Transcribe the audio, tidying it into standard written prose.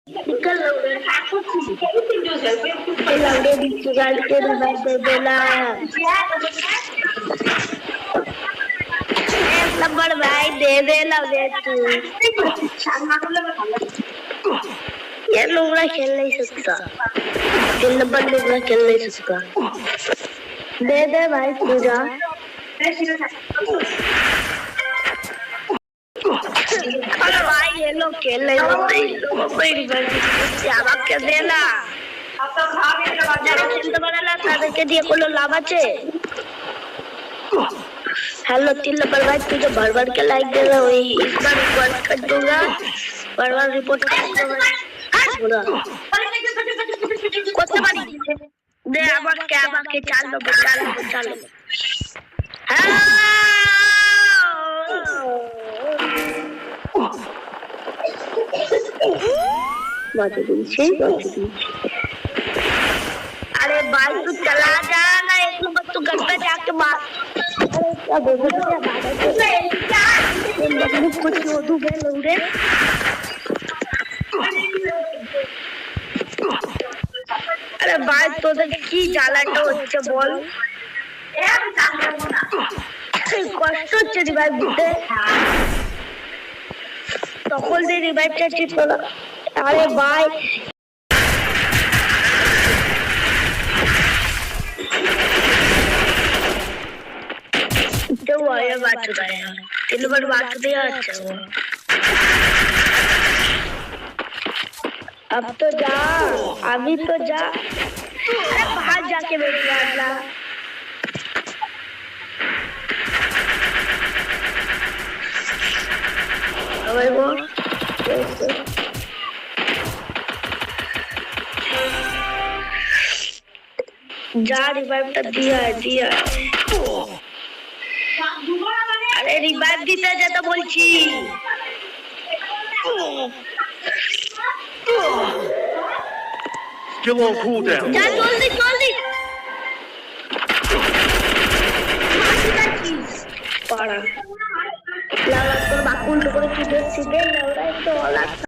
निकल लौड़े बीच गाल के रिवाइव दे देला नंबर भाई दे दे लौड़े तू ये लोगड़ा खेल नहीं सकता 3 नंबर लोगड़ा खेल नहीं सकता दे दे भाई पूजा अरे भाई ये लोग खेल नहीं सकते देना हेलो 3 नंबर भाई तुझे भर भर के लाइक दे रहा हूँ इस बार रिपोर्ट कर दूंगा बार रिपोर्ट कर दूंगा कौन बारी दे अब क्या बाकी चाल अरे भाई तू चला जा ना एक नंबर तू घर पे जाके मार कुछ अरे भाई तो की জ্বালাটা হচ্ছে বল কষ্ট হচ্ছে রিভাইভ দিতে তখন যে রিভাইভটা ছিল না अरे भाई तो वाया बात चुका है 3 बार बात दिया अच्छा वो अब तो जा अभी तो जा अरे बाहर जाके बैठ गया अरे वो जा रिवाइव दिया अरे रिवाइव दिता जाता बोलছি Still on cooldown. जा जल्दी पड़ा लगा तो बाकुल করে কি দেখছি রে ওরা তো